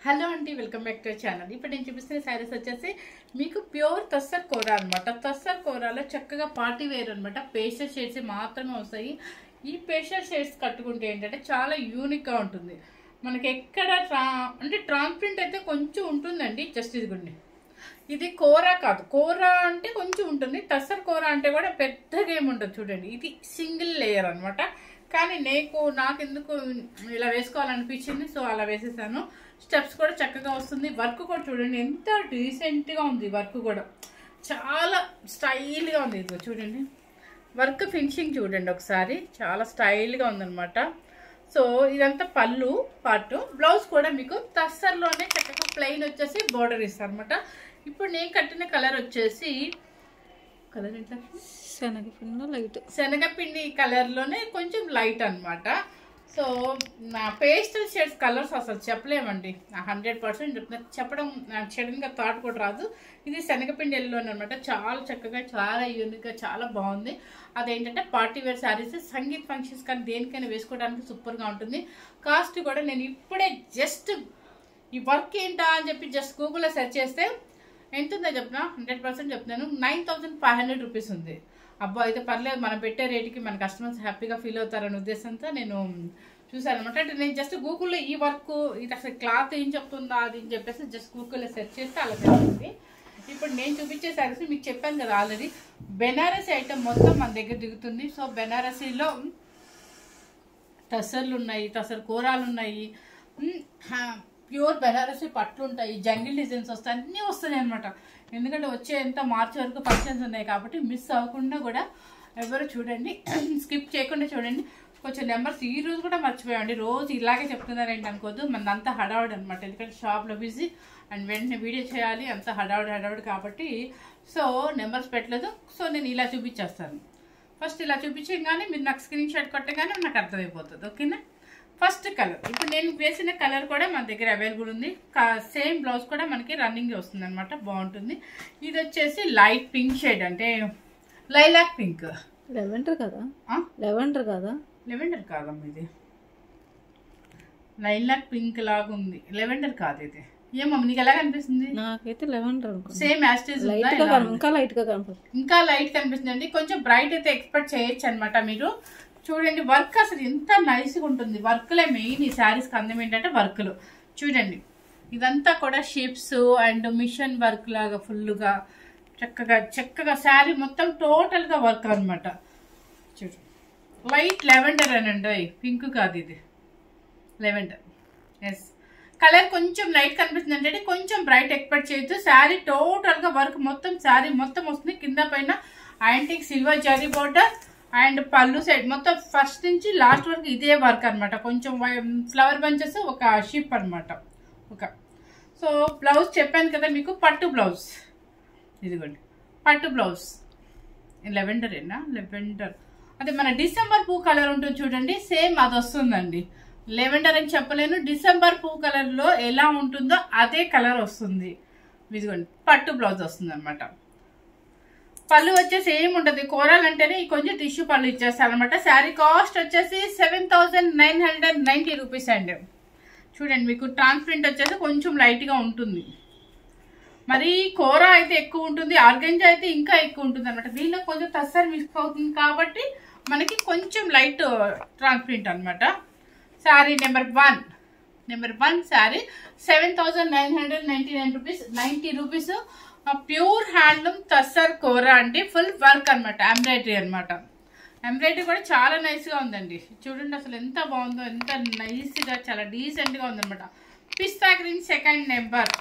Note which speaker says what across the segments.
Speaker 1: Hello అండి, welcome back to channel. ఇప్పుడు నేను చూపిస్తున్న శారీస్ వచ్చేసి మీకు ప్యూర్ తస్సర్ కోరా అనమాట. తస్సర్ కోరాలో చక్కగా పార్టీ వేర్ అనమాట. పేస్టల్ షేడ్స్ మాత్రమే వస్తాయి. ఈ పేస్టల్ షేడ్స్ కట్టుకుంటే ఏంటంటే చాలా యూనిక్గా ఉంటుంది. మనకి ఎక్కడ అంటే ట్రాన్స్ప్రింట్ అయితే కొంచెం ఉంటుందండి. జస్ట్ ఇదిగోండి, ఇది కోరా కాదు. కోరా అంటే కొంచెం ఉంటుంది. తస్సర్ కోరా అంటే కూడా పెద్దగా ఏముంటుంది. చూడండి, ఇది సింగిల్ లేయర్ అనమాట. కానీ నాకెందుకు ఇలా వేసుకోవాలనిపించింది, సో అలా వేసేసాను. స్టెప్స్ కూడా చక్కగా వస్తుంది. వర్క్ కూడా చూడండి ఎంత డీసెంట్గా ఉంది. వర్క్ కూడా చాలా స్టైల్గా ఉంది. ఇదిగో చూడండి, వర్క్ ఫినిషింగ్ చూడండి ఒకసారి, చాలా స్టైల్గా ఉందన్నమాట. సో ఇదంతా పళ్ళు పార్ట్. బ్లౌజ్ కూడా మీకు తస్సర్లోనే చక్కగా ప్లెయిన్ వచ్చేసి బోర్డర్ ఇస్తారు అనమాట. ఇప్పుడు నేను కట్టిన కలర్ వచ్చేసి కలర్ ఎంత, శనగపిండి కలర్లోనే కొంచెం లైట్ అనమాట. సో నా పేస్టల్ షేడ్స్ కలర్స్ అసలు చెప్పలేమండి. 100% చెప్తున్నా, చెప్పడం నాకు సడన్గా థాట్ కూడా రాదు. ఇది శనగపిండి ఎల్లోనే అనమాట. చాలా చక్కగా, చాలా యూనిక్గా, చాలా బాగుంది. అదేంటంటే party wear sarees sangeet functions కానీ దేనికైనా వేసుకోవడానికి సూపర్గా ఉంటుంది. కాస్ట్ కూడా నేను ఇప్పుడే జస్ట్ ఈ వర్క్ ఏంటా అని చెప్పి జస్ట్ గూగుల్లో సెర్చ్ చేస్తే ఎంత ఉందో చెప్తున్నా, 100% చెప్తున్నాను, 9500 రూపీస్ ఉంది. అబ్బా అయితే పర్లేదు, మనం పెట్టే రేటుకి మన కస్టమర్స్ హ్యాపీగా ఫీల్ అవుతారనే ఉద్దేశంతో నేను చూసాను అనమాట. అంటే నేను జస్ట్ గూగుల్లో ఈ వర్క్, ఇది అసలు క్లాత్ ఏం చెప్తుందా అది అని చెప్పేసి జస్ట్ గూగుల్లో సెర్చ్ చేస్తే అలా తెలిసింది. ఇప్పుడు నేను చూపించే శారీస్ మీకు చెప్పాను కదా ఆల్రెడీ, బెనారసీ ఐటమ్ మొత్తం మన దగ్గర దిగుతుంది. సో బెనారసీలో తసర్లు ఉన్నాయి, తసర్ కూరాలు ఉన్నాయి, ప్యూర్ బెనారసీ పట్లు ఉంటాయి, జంగిల్ డిజైన్స్ వస్తాయి, అన్నీ వస్తున్నాయి అనమాట. ఎందుకంటే వచ్చే ఎంత మార్చి వరకు ఫంక్షన్స్ ఉన్నాయి కాబట్టి మిస్ అవ్వకుండా కూడా ఎవరు చూడండి, స్కిప్ చేయకుండా చూడండి. కొంచెం నెంబర్స్ ఈ రోజు కూడా మర్చిపోయాండి. రోజు ఇలాగే చెప్తున్నారేంటి అనుకోద్దు, మనదంతా హడావుడి అనమాట. ఎందుకంటే షాప్లో బిజీ అండ్ వెంటనే వీడియో చేయాలి, అంతా హడావుడి కాబట్టి సో నెంబర్స్ పెట్టలేదు. సో నేను ఇలా చూపించేస్తాను. ఫస్ట్ ఇలా చూపించగానే మీరు నాకు స్క్రీన్ షాట్ కొట్టగానే నాకు అర్థమైపోతుంది. ఓకేనా? ఫస్ట్ కలర్, ఇప్పుడు నేను వేసిన కలర్ కూడా మన దగ్గర అవైలబుల్ ఉంది. సేమ్ బ్లౌజ్ కూడా మనకి రన్నింగ్ వస్తుంది అనమాట. బాగుంటుంది. ఇది వచ్చేసి లైట్ పింక్ షేడ్, అంటే లైలాక్ పింక్.
Speaker 2: లెవెండర్ కదా? లెవెండర్
Speaker 1: కాదమ్మా, ఇది లైలాక్ పింక్ లాగా ఉంది. లెవెండర్ కాదు ఇది. ఏమమ్మా నీకు ఎలా కనిపిస్తుంది?
Speaker 2: నాకైతే లెవెండర్
Speaker 1: సేమ్ యాస్టేజ్, ఇంకా లైట్ కనిపిస్తుంది అండి. కొంచెం బ్రైట్ అయితే ఎక్స్పెక్ట్ చేయొచ్చు అనమాట. మీరు చూడండి, వర్క్ అసలు ఎంత నైస్గా ఉంటుంది. వర్క్లే మెయిన్ ఈ శారీస్కి అందం ఏంటంటే వర్క్లు చూడండి. ఇదంతా కూడా షేప్స్ అండ్ మిషన్ వర్క్ లాగా ఫుల్గా చక్కగా శారీ మొత్తం టోటల్గా వర్క్ అనమాట. చూడండి, లైట్ లెవెండర్ అనండి, పింక్ కాదు ఇది, లెవెండర్. ఎస్, కలర్ కొంచెం లైట్ కనిపిస్తుంది అంటే కొంచెం బ్రైట్ ఎక్స్పెక్ట్ చేయొచ్చు. శారీ టోటల్గా వర్క్ మొత్తం శారీ మొత్తం వస్తుంది. కింద పైన antique silver zari border and పళ్ళు సైడ్ మొత్తం ఫస్ట్ నుంచి లాస్ట్ వరకు ఇదే వర్క్ అనమాట. కొంచెం ఫ్లవర్ బంచెస్, ఒక షిప్ అనమాట. సో బ్లౌజ్ చెప్పాను కదా మీకు, పట్టు బ్లౌజ్. ఇదిగోండి పట్టు బ్లౌజ్. లెవెండరేనా? లెవెండర్ అదే మన డిసెంబర్ పువ్వు కలర్ ఉంటుంది చూడండి, సేమ్ అది వస్తుందండి. లెవెండర్ అని చెప్పలేను, డిసెంబర్ పువ్వు కలర్లో ఎలా ఉంటుందో అదే కలర్ వస్తుంది. ఇదిగోండి పట్టు బ్లౌజ్ వస్తుంది అనమాట. పళ్ళు వచ్చేసి ఏమి ఉండదు, కోరాలంటేనే కొంచెం టిష్యూ పళ్ళు ఇచ్చేస్తారు అనమాట. శారీ కాస్ట్ వచ్చేసి 7990 రూపీస్ అండి. చూడండి, మీకు ట్రాన్స్ప్రింట్ వచ్చేసి కొంచెం లైట్గా ఉంటుంది. మరి కోరా అయితే ఎక్కువ ఉంటుంది, ఆర్గంజా అయితే ఇంకా ఎక్కువ ఉంటుంది అనమాట. దీనిలో కొంచెం తస్సర్ మిక్స్ అవుతుంది కాబట్టి మనకి కొంచెం లైట్ ట్రాన్స్ప్రింట్ అనమాట. Sari number 1 sari 7999 rupees, 90 rupees. Pure handloom tussar kora అండి. ఫుల్ వర్క్ అనమాట, ఎంబ్రాయిడరీ అనమాట. ఎంబ్రాయిడరీ కూడా చాలా నైస్గా ఉందండి. చూడండి అసలు ఎంత బాగుందో, ఎంత నైస్గా, చాలా డీసెంట్గా ఉందనమాట. పిస్తా గ్రీన్ సెకండ్ నెంబర్.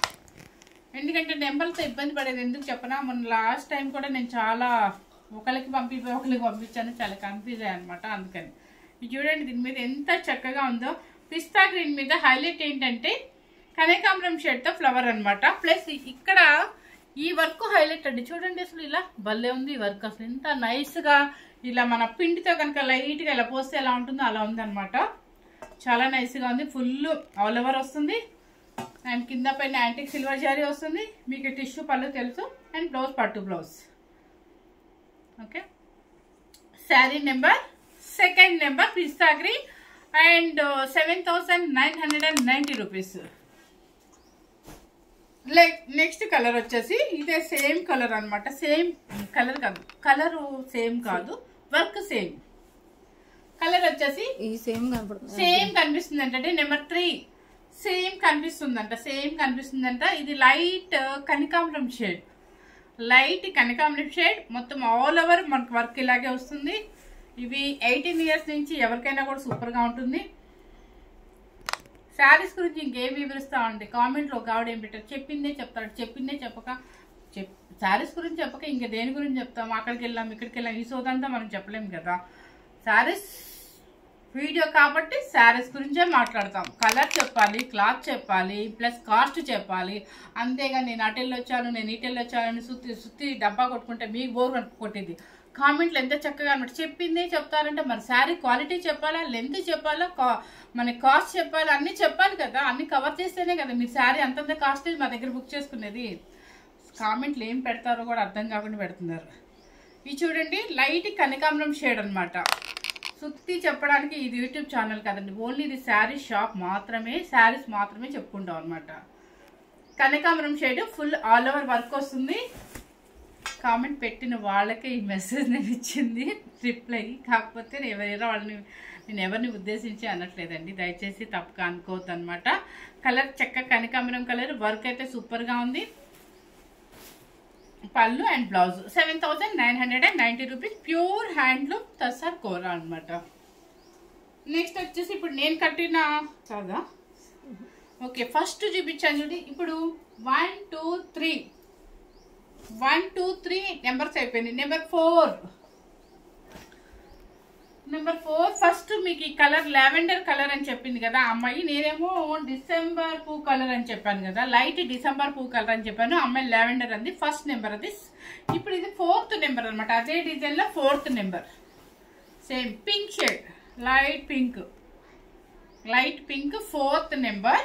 Speaker 1: ఎందుకంటే నెంబర్తో ఇబ్బంది పడేది ఎందుకు చెప్పనా, మొన్న లాస్ట్ టైం కూడా నేను చాలా ఒకరికి పంపించాను, చాలా కన్ఫ్యూజ్ అయ్యాను అనమాట. అందుకని ఇది చూడండి, దీని మీద ఎంత చక్కగా ఉందో. పిస్తా గ్రీన్ మీద హైలైట్ ఏంటంటే కనకాంబరం షేడ్తో ఫ్లవర్ అనమాట. ప్లస్ ఇక్కడ ఈ వర్క్ హైలైట్ అండి. చూడండి అసలు ఇలా భలే ఉంది ఈ వర్క్. అసలు ఎంత నైస్గా, ఇలా మన పిండితో కనుక లైట్గా ఇలా పోస్తే ఎలా ఉంటుందో అలా ఉందన్నమాట. చాలా నైస్గా ఉంది. ఫుల్ ఆల్ ఓవర్ వస్తుంది అండ్ కింద పైన యాంటిక్ సిల్వర్ జరీ వస్తుంది. మీకు టిష్యూ పళ్ళు తెలుసు. అండ్ బ్లౌజ్ పట్టు blouse. Okay, sari number second number pista green and 7990 rupees. Next colour వచ్చేసి ఇదే సేమ్ కలర్ అన్నమాట. సేమ్ కలర్ కాదు, కలర్ సేమ్ కాదు, వర్క్ సేమ్. కలర్ వచ్చేసి సేమ్ కనిపిస్తుంది అంటే నెంబర్ 3 సేమ్ కనిపిస్తుందంట. ఇది లైట్ కనకాంబరం షేడ్, లైట్ కనకాంబరం షేడ్. మొత్తం ఆల్ ఓవర్ మనకు వర్క్ ఇలాగే వస్తుంది. ఇవి 18 ఇయర్స్ నుంచి ఎవరికైనా కూడా సూపర్ గా ఉంటుంది. శారీస్ గురించి ఇంకేం వివరిస్తామండి, కామెంట్ లో ఒక ఆవిడ ఏం పెట్టారు, చెప్పిందే చెప్తాడు, చెప్పిందే చెప్పక శారీస్ గురించి చెప్పక ఇంకా దేని గురించి చెప్తాం. అక్కడికి వెళ్ళాం ఇక్కడికి వెళ్ళాం, ఈ సోదంతా మనం చెప్పలేము కదా. శారీస్ వీడియో కాబట్టి శారీస్ గురించే మాట్లాడతాం. కలర్ చెప్పాలి, క్లాత్ చెప్పాలి, ప్లస్ కాస్ట్ చెప్పాలి. అంతేగా నేను అటెల్ వచ్చాను, నేను ఈటెల్ వచ్చాను సుత్తి డబ్బా కొట్టుకుంటే మీకు బోర్ కొట్టింది. కామెంట్లు ఎంత చక్కగా అనమాట, చెప్పిందే చెప్తారంటే మరి శారీ క్వాలిటీ చెప్పాలా, లెంత్ చెప్పాలా, మన కాస్ట్ చెప్పాలా, అన్నీ చెప్పాలి కదా. అన్ని కవర్ చేస్తేనే కదా మీరు శారీ అంతంత కాస్ట్ మా దగ్గర బుక్ చేసుకునేది. కామెంట్లు ఏం పెడతారో కూడా అర్థం కాకుండా పెడుతున్నారు. ఇవి చూడండి లైట్ కనకాంబరం షేడ్ అనమాట. సుత్తి చెప్పడానికి ఇది యూట్యూబ్ ఛానల్ కదండి, ఓన్లీ ఇది శారీ షాప్ మాత్రమే, శారీస్ మాత్రమే చెప్పుకుంటాం అనమాట. కనకాంబరం shade full all over work వస్తుంది. కామెంట్ పెట్టిన వాళ్ళకే ఈ మెసేజ్ నేను ఇచ్చింది రిప్లై. కాకపోతే నేను ఎవరిని ఉద్దేశించి అనట్లేదండి, దయచేసి తప్పుగా అనుకోవద్దు అనమాట. కలర్ చక్క కనకాంబరం కలర్, వర్క్ అయితే సూపర్గా ఉంది. పళ్ళు and blouse 7990 rupees, pure handloom tussar kora అనమాట. నెక్స్ట్ వచ్చేసి ఇప్పుడు నేను కట్టిన కదా, ఓకే ఫస్ట్ చూపించాను చూడండి. ఇప్పుడు 1 2 3 నెంబర్స్ అయిపోయింది. నెంబర్ 4 ఫస్ట్ మీకు ఈ కలర్ లావెండర్ కలర్ అని చెప్పింది కదా అమ్మాయి, నేనేమో డిసెంబర్ పువ్వు కలర్ అని చెప్పాను కదా, లైట్ డిసెంబర్ పువ్వు కలర్ అని చెప్పాను, అమ్మాయి లావెండర్ అంది. ఫస్ట్ నెంబర్ అది. ఇప్పుడు ఇది 4th నెంబర్ అనమాట. అదే డిజైన్ లో 4th number, same pink shade, light pink 4th number.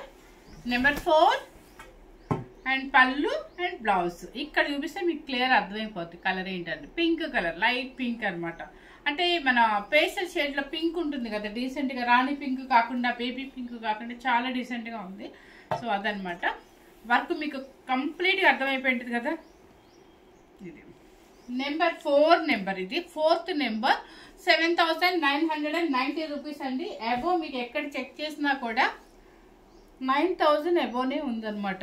Speaker 1: Number 4 and పళ్ళు అండ్ బ్లౌజ్. ఇక్కడ చూపిస్తే మీకు క్లియర్ అర్థమైపోద్ది కలర్ ఏంటంటే పింక్ కలర్, లైట్ పింక్ అనమాట. అంటే మన పేస్టల్ షేడ్ లో పింక్ ఉంటుంది కదా, డీసెంట్ గా, రాణి పింక్ కాకుండా, బేబీ పింక్ కాకుండా చాలా డీసెంట్ గా ఉంది. సో అదనమాట వర్క్, మీకు కంప్లీట్ గా అర్థమైపోయింది కదా. ఇది నెంబర్ 4 నెంబర్, ఇది 4th నెంబర్, 7990 రూపీస్ అండి. అబో మీకు ఎక్కడ చెక్ చేసినా కూడా 9000 అబోనే ఉందన్నమాట.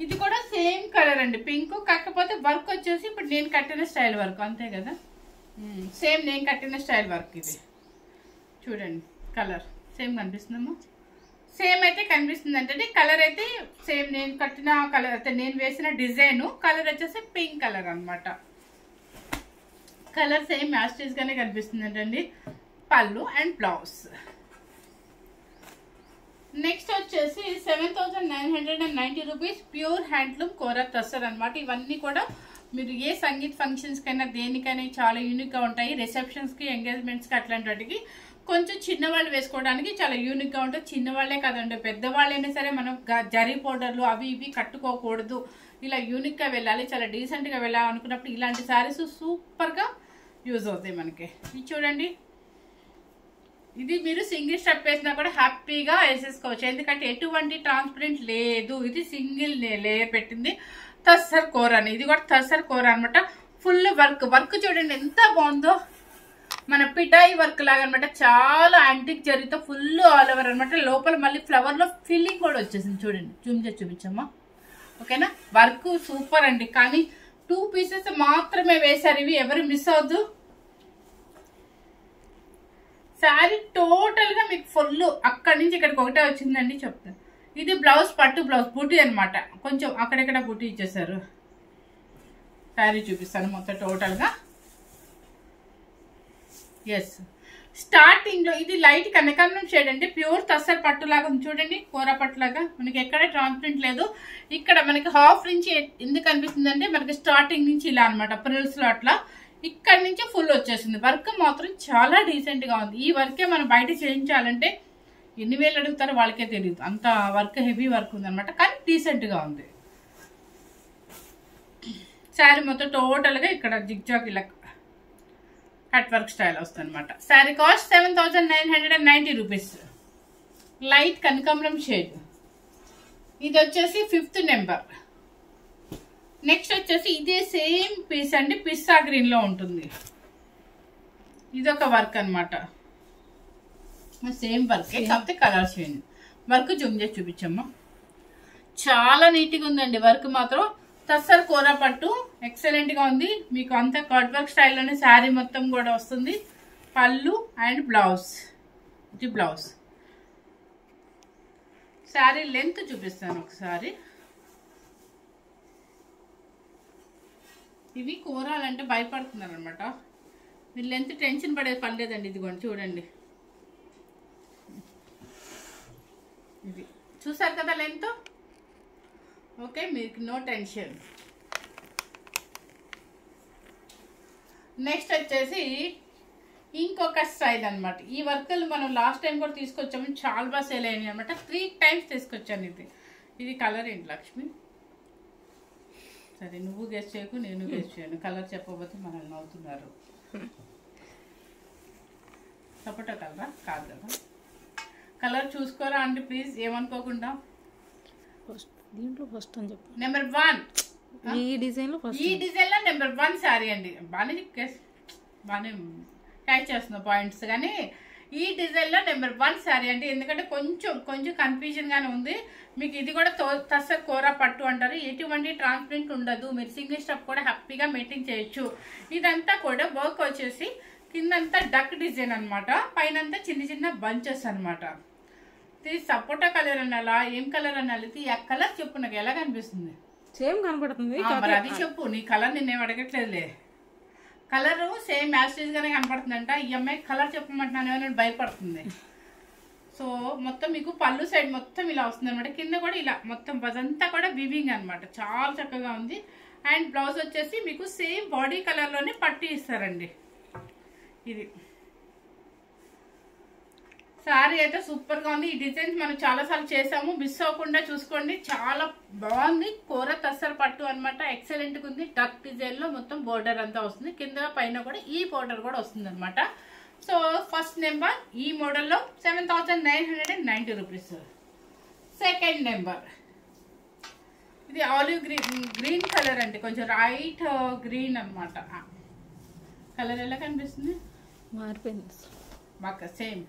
Speaker 1: ఇది కూడా సేమ్ కలర్ అండి, పింక్. కాకపోతే వర్క్ వచ్చేసి ఇప్పుడు నేను కట్టిన స్టైల్ వర్క్, అంతే కదా, సేమ్ నేను కట్టిన స్టైల్ వర్క్. ఇది చూడండి కలర్ సేమ్ కనిపిస్తుందమ్మా, సేమ్ అయితే కనిపిస్తుంది అంటే కలర్ అయితే సేమ్ నేను కట్టిన కలర్ అయితే నేను వేసిన డిజైన్ కలర్ వచ్చేసి పింక్ కలర్ అనమాట. కలర్ సేమ్ మ్యాస్టేజ్ గానే కనిపిస్తుంది అంటండి. పళ్ళు అండ్ బ్లౌజ్. నెక్స్ట్ వచ్చేసి 7990 రూపీస్, ప్యూర్ హ్యాండ్లూమ్ కోరా తస్సర్ అనమాట. ఇవన్నీ కూడా మీరు ఏ సంగీత్ ఫంక్షన్స్ కైనా దేనికైనా చాలా యూనిక్ గా ఉంటాయి. రిసెప్షన్స్ కి, ఎంగేజ్మెంట్స్ కి, అట్లాంటి వాటికి కొంచెం చిన్నవాళ్ళు వేసుకోవడానికి చాలా యూనిక్ గా ఉంటుంది. చిన్నవాళ్లే కదండి, పెద్దవాళ్ళైనా సరే మనం జరీ పౌడర్లు అవి ఇవి కట్టుకోకూడదు, ఇలా యూనిక్ గా వెళ్ళాలి, చాలా డీసెంట్ గా వెళ్ళాలి అనుకున్నప్పుడు ఇలాంటి శారీస్ సూపర్ గా యూజ్ అవుతాయి మనకి. ఇది చూడండి, ఇది మీరు సింగిల్ స్టెప్ వేసినా కూడా హ్యాపీగా వేసేసుకోవచ్చు, ఎందుకంటే ఎటువంటి ట్రాన్స్పరెంట్ లేదు. ఇది సింగిల్ లేయర్ పెట్టింది తస్సర్ కోర్ అని. ఇది కూడా తస్సర్ కోర్ అనమాట. ఫుల్ వర్క్ చూడండి ఎంత బాగుందో, మన పిటాయి వర్క్ లాగా అనమాట. చాలా యాంటిక్ జరీతో ఫుల్ ఆల్ ఓవర్ అనమాట. లోపల మళ్ళీ ఫ్లవర్ లో ఫిల్లింగ్ కూడా వచ్చేసింది చూడండి. చూపించమ్మా, ఓకేనా. వర్క్ సూపర్ అండి, కానీ 2 పీసెస్ మాత్రమే వేశారు. ఇవి ఎవరు మిస్ అవద్దు. శారీ టోటల్ గా మీకు ఫుల్ అక్కడి నుంచి ఇక్కడికి ఒకటే వచ్చిందండి చెప్తాను. ఇది బ్లౌజ్, పట్టు బ్లౌజ్, బూటీ అనమాట. కొంచెం అక్కడెక్కడ బూటీ ఇచ్చేసారు. శారీ చూపిస్తాను మొత్తం టోటల్ గా. ఎస్, స్టార్టింగ్ లో ఇది లైట్ కనకాంబరం షేడ్ అండి, ప్యూర్ తస్సర్ పట్టు లాగా ఉంది చూడండి, కూర పట్టు లాగా. మనకి ఎక్కడ ట్రాన్స్పరెంట్ లేదు. ఇక్కడ మనకి హాఫ్ నుంచి ఎందుకు అనిపిస్తుంది అంటే మనకి స్టార్టింగ్ నుంచి ఇలా అనమాట, ప్రిల్స్ లో అట్లా. ఇక్కడ నుంచి ఫుల్ వచ్చేసింది. వర్క్ మాత్రం చాలా డీసెంట్ గా ఉంది. ఈ వర్కే మనం బయట చేయించాలంటే ఎన్ని వేలు అడుగుతారో వాళ్ళకే తెలియదు, అంత వర్క్ హెవీ వర్క్ ఉంది అనమాట, కానీ డీసెంట్ గా ఉంది. శారీ మొత్తం టోటల్ గా ఇక్కడ జిగ్జాగ్ ఇలా కట్ వర్క్ స్టైల్ వస్తుంది అనమాట. Sari cost 7990 rupees. లైట్ కనకాంబరం షేడ్. ఇది వచ్చేసి 5th నెంబర్. నెక్స్ట్ వచ్చేసి ఇదే సేమ్ పీస్ అండి, పిస్తా గ్రీన్ లో ఉంటుంది. ఇదొక వర్క్ అనమాట, సేమ్ వర్క్ కాకపోతే కలర్ చేంజ్. వర్క్ జూమ్ చేసి చూపించమ్మా. చాలా నీట్గా ఉందండి వర్క్ మాత్రం. తస్సర్ కూర పట్టు ఎక్సలెంట్ గా ఉంది. మీకు అంతా కట్ వర్క్ స్టైల్లోనే శారీ మొత్తం కూడా వస్తుంది. పళ్ళు అండ్ బ్లౌజ్, ఇది బ్లౌజ్. శారీ లెంత్ చూపిస్తాను ఒకసారి. ఇవి కూరాలంటే భయపడుతున్నారు అనమాట. మీరు లెంత్ టెన్షన్ పడేది పర్లేదండి. ఇదిగోండి చూడండి, ఇది చూసారు కదా లెంత్. ఓకే, మీకు నో టెన్షన్. నెక్స్ట్ వచ్చేసి ఇంకొక స్టైల్ అనమాట. ఈ వర్కులు మనం లాస్ట్ టైం కూడా తీసుకొచ్చాము, చాలా బాగా సేల్ అయినాయి అనమాట. 3 times తీసుకొచ్చాను. ఇది కలర్ ఏంటి లక్ష్మి? సరే, నువ్వు గెస్ట్ చేయకు, నేను గెస్ట్ చేయను. కలర్ చెప్పకపోతే మనల్ని అవుతున్నారు. సపోటా కలరా? కాదు కదా. కలర్ చూసుకోరా అండి ప్లీజ్, ఏమనుకోకుండా.
Speaker 2: దీంట్లో ఫస్ట్ అని చెప్పు.
Speaker 1: నెంబర్ 1
Speaker 2: ఈ డిజైన్ లో
Speaker 1: నెంబర్ 1 శారీ అండి. బాగానే క్యాచ్ చేస్తున్నాం పాయింట్స్. కానీ ఈ డిజైన్ లో నెంబర్ 1 శారీ అండి. ఎందుకంటే కొంచెం కన్ఫ్యూజన్ గానే ఉంది మీకు. ఇది కూడా తస్సర్ కూర పట్టు అంటారు. ఎటువంటి ట్రాన్స్పరెంట్ ఉండదు. మీరు సింగిల్ స్టెప్ కూడా హ్యాపీగా మెయింటైన్ చేయొచ్చు. ఇదంతా కూడా వర్క్ వచ్చేసి కిందంతా డక్ డిజైన్ అనమాట, పైనంతా చిన్న బంచెస్ అనమాట. ఇది సపోటా కలర్ అనాలా, ఏం కలర్ అనాలి? ఇది ఆ కలర్ చెప్పు, నాకు ఎలా కనిపిస్తుంది?
Speaker 2: సేమ్ కనపడుతుంది.
Speaker 1: మరి అది చెప్పు. నీ కలర్ నిన్నేం అడగట్లేదులే. కలర్ సేమ్ మ్యాస్టేజ్ గానే కనపడుతుందంట. ఈ అమ్మాయి కలర్ చెప్పమంటున్నాను అని భయపడుతుంది. సో మొత్తం మీకు పళ్ళు సైడ్ మొత్తం ఇలా వస్తుంది అనమాట. కింద కూడా ఇలా మొత్తం అదంతా కూడా వివింగ్ అనమాట. చాలా చక్కగా ఉంది. అండ్ బ్లౌజ్ వచ్చేసి మీకు సేమ్ బాడీ కలర్ లోనే పట్టి ఇస్తారండి. ఇది శారీ అయితే సూపర్ గా ఉంది. ఈ డిజైన్స్ మనం చాలా సార్లు చేసాము, మిస్ అవ్వకుండా చూసుకోండి. చాలా బాగుంది. కూర తస్సర్ పట్టు అనమాట. ఎక్సలెంట్ గా ఉంది. డక్ డిజైన్ లో మొత్తం బోర్డర్ అంతా వస్తుంది. కింద పైన కూడా ఈ బోర్డర్ కూడా వస్తుంది అనమాట. సో ఫస్ట్ నెంబర్ ఈ మోడల్లో 7,990 రూపీస్. సెకండ్ నెంబర్ ఇది ఆలివ్ గ్రీన్ కలర్ అండి, కొంచెం రైట్ గ్రీన్ అనమాట. కలర్ ఎలా కనిపిస్తుంది?
Speaker 2: మారిపోయింది
Speaker 1: బాగా సేమ్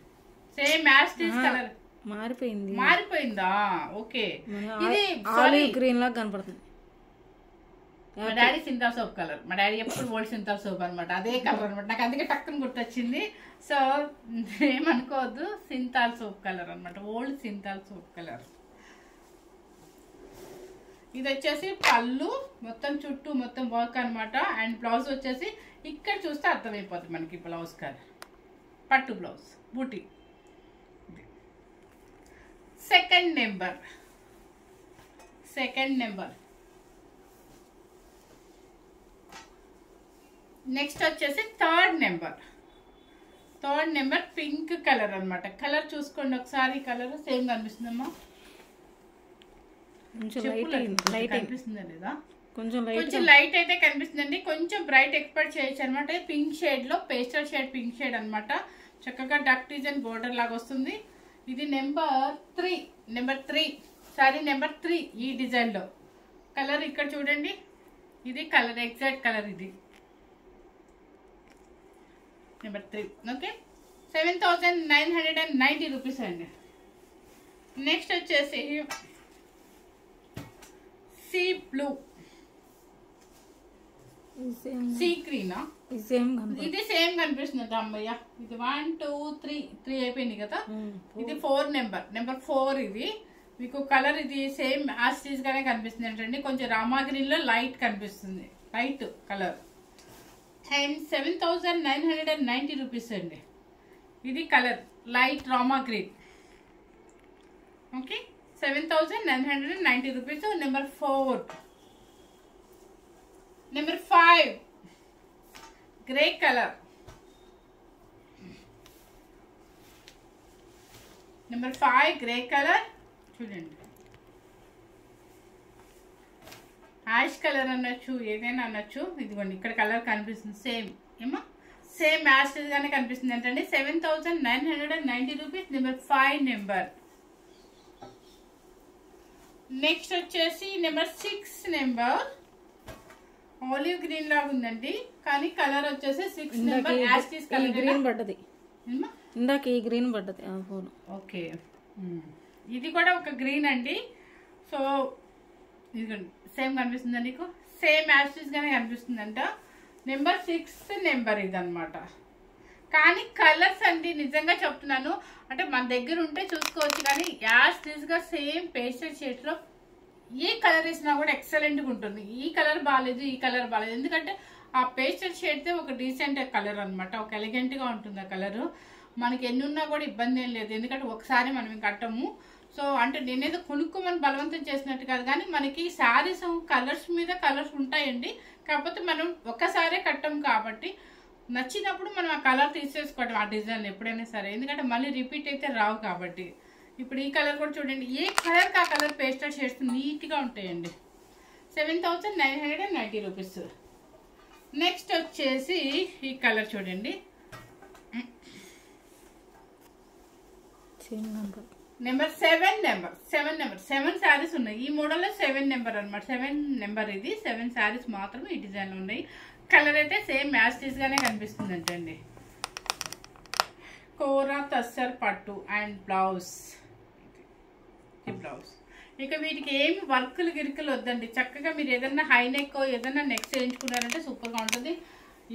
Speaker 1: మ్యాస్టీస్ కలర్ మారిపోయిందా? ఓకే, ఇది
Speaker 2: ఆలివ్ గ్రీన్ లాగా కనపడుతుంది.
Speaker 1: మా డాడీ సింతాల్ సోప్ కలర్. మా డాడీ ఎప్పుడు ఓల్డ్ సింతాల్ సోప్ అనమాట, అదే కలర్ అనమాట. నాకు అందుకే టక్కుని గుర్తొచ్చింది. సో ఏమనుకోవద్దు, సింతాల్ సోప్ కలర్ అనమాట, ఓల్డ్ సింతాల్ సోప్ కలర్. ఇది వచ్చేసి పళ్ళు మొత్తం చుట్టూ మొత్తం వర్క్ అనమాట. అండ్ బ్లౌజ్ వచ్చేసి ఇక్కడ చూస్తే అర్థమైపోతుంది మనకి బ్లౌజ్ కలర్. పట్టు బ్లౌజ్ బూటీ. సెకండ్ నెంబర్ నెక్స్ట్ వచ్చేసి థర్డ్ నెంబర్ పింక్ కలర్ అనమాట. కలర్ చూసుకోండి ఒకసారి. కలర్ సేమ్ కనిపిస్తుందమ్మా? కనిపిస్తుందా లేదా? కొంచెం లైట్ అయితే కనిపిస్తుందండి. కొంచెం బ్రైట్ ఎక్స్పెక్ట్ చేయొచ్చు అనమాట. పింక్ షేడ్ లో పేస్టల్ షేడ్ పింక్ షేడ్ అనమాట. చక్కగా డక్ డిజైన్ బోర్డర్ లాగా వస్తుంది. ఇది నెంబర్ 3 సారీ నెంబర్ 3 ఈ డిజైన్ లో. కలర్ ఇక్కడ చూడండి, ఇది కలర్ ఎగ్జాక్ట్ కలర్. ఇది నెంబర్ 3. ఓకే, 7,990 రూపీస్ అండి. నెక్స్ట్ వచ్చేసి సీ బ్లూ, సీ గ్రీనా? ఇది సేమ్ కనిపిస్తుంది అమ్మయ్య. ఇది 1 2 3 అయిపోయింది కదా. ఇది 4 నెంబర్ 4. ఇది మీకు కలర్ ఇది సేమ్ యాస్టీస్ గానే కనిపిస్తుంది ఏంటండి. కొంచెం రామా గ్రీన్ లో లైట్ కనిపిస్తుంది, లైట్ కలర్. అండ్ 7,990 రూపీస్ అండి. ఇది colour light Rama green. Okay, 7,990 rupees. Number 4. Number 5 grey colour. Number 5 grey colour చూడండి. యాష్ కలర్ అనొచ్చు, ఏదైనా అనొచ్చు. ఇదిగోండి ఇక్కడ కలర్ కనిపిస్తుంది సేమ్. ఏమా సేమ్ యాష్ గానే కనిపిస్తుంది ఏంటండి. 7,990 రూపీస్. Number 5 number. నెక్స్ట్ వచ్చేసి నెంబర్ 6 నెంబర్ ఆలివ్ గ్రీన్ లాగా ఉందండి, కానీ కలర్ వచ్చేసి 6 నెంబర్ యాస్టీస్ కలర్.
Speaker 2: గ్రీన్ పడ్డది ఇందాక, ఈ గ్రీన్ పడ్డది.
Speaker 1: ఓకే, ఇది కూడా ఒక గ్రీన్ అండి. సో ఇది సేమ్ కనిపిస్తుందా నీకు? సేమ్ యాస్టీస్ గానే కనిపిస్తుందంట. నెంబర్ 6 నెంబర్ ఇది అనమాట. కానీ కలర్స్ అండి నిజంగా చెప్తున్నాను, అంటే మన దగ్గర ఉంటే చూసుకోవచ్చు, కానీ యాస్టీస్ గా సేమ్ పేస్టల్ షేడ్స్ లో ఏ కలర్ వేసినా కూడా ఎక్సలెంట్గా ఉంటుంది. ఈ కలర్ బాగాలేదు, ఈ కలర్ బాగాలేదు, ఎందుకంటే ఆ పేస్టల్ షేడ్తే ఒక డీసెంట్ కలర్ అనమాట, ఒక ఎలిగెంట్గా ఉంటుంది ఆ కలరు. మనకి ఎన్ని ఉన్నా కూడా ఇబ్బంది ఏం లేదు, ఎందుకంటే ఒకసారి మనం కట్టము. సో అంటే నేనేదో కొనుక్కోమని బలవంతం చేసినట్టు కాదు, కానీ మనకి శారీస్ కలర్స్ మీద కలర్స్ ఉంటాయండి, కాకపోతే మనం ఒక్కసారే కట్టం కాబట్టి నచ్చినప్పుడు మనం ఆ కలర్ తీసేసుకోవడం ఆ డిజైన్ ఎప్పుడైనా సరే, ఎందుకంటే మళ్ళీ రిపీట్ అయితే రావు కాబట్టి. ఇప్పుడు ఈ కలర్ కూడా చూడండి, ఏ కలర్కి ఆ కలర్ పేస్టల్ షేడ్స్ నీట్గా ఉంటాయండి. 7,990 రూపీస్. నెక్స్ట్ వచ్చేసి ఈ కలర్ చూడండి, నెంబర్ 7 శారీస్ ఉన్నాయి ఈ మోడల్లో. 7 నెంబర్ అనమాట, 7 నెంబర్ ఇది. 7 శారీస్ మాత్రమే ఈ డిజైన్లో ఉన్నాయి. కలర్ అయితే సేమ్ యాస్టీస్ గానే కనిపిస్తుంది అంటండి. కోరా తస్సర్ పట్టు అండ్ బ్లౌజ్. ఇక వీటికి ఏమి వర్కులు గిరుకులు వద్దండి, చక్కగా మీరు ఏదన్నా హై నెక్ ఏదన్నా నెక్ చేయించుకున్నారంటే సూపర్గా ఉంటుంది.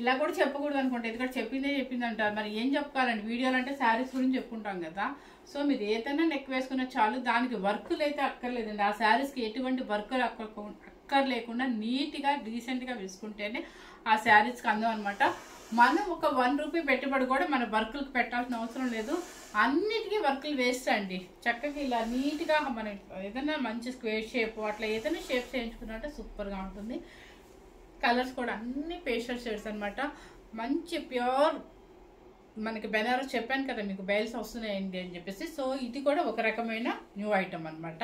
Speaker 1: ఇలా కూడా చెప్పకూడదు అనుకుంటే, ఎందుకంటే చెప్పింది అంటారు, మరి ఏం చెప్పుకోవాలండి, వీడియోలు అంటే శారీస్ గురించి చెప్పుకుంటాం కదా. సో మీరు ఏదైనా నెక్ వేసుకున్న చాలు, దానికి వర్కులు అయితే అక్కర్లేదండి. ఆ శారీస్కి ఎటువంటి వర్కులు అక్కర్లేకుండా నీట్గా డీసెంట్గా వేసుకుంటేనే ఆ శారీస్కి అందం అనమాట. మనం ఒక 1 రూపీ పెట్టుబడి కూడా మన వర్కులకు పెట్టాల్సిన అవసరం లేదు, అన్నిటికీ వర్కులు వేస్ట్ అండి. చక్కగా ఇలా నీట్గా మనం ఏదైనా మంచి స్క్వేర్ షేప్ అట్లా ఏదైనా షేప్స్ వేయించుకున్నట్టే సూపర్గా ఉంటుంది. కలర్స్ కూడా అన్ని పేస్టల్ షేడ్స్ అనమాట, మంచి ప్యూర్ మనకి బెనారస్ చెప్పాను కదా మీకు, బెల్స్ వస్తున్నాయండి అని చెప్పేసి. సో ఇది కూడా ఒక రకమైన న్యూ ఐటమ్ అనమాట,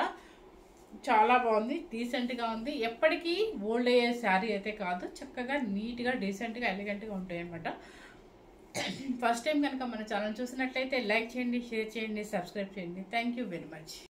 Speaker 1: చాలా బాగుంది, డీసెంట్గా ఉంది. ఎప్పటికీ ఓల్డ్ అయ్యే శారీ అయితే కాదు, చక్కగా నీట్గా డీసెంట్గా ఎలిగెంట్గా ఉంటాయి అనమాట. ఫస్ట్ టైం కనుక మన ఛానల్ చూసినట్లయితే లైక్ చేయండి, షేర్ చేయండి, సబ్స్క్రైబ్ చేయండి. Thank you very much.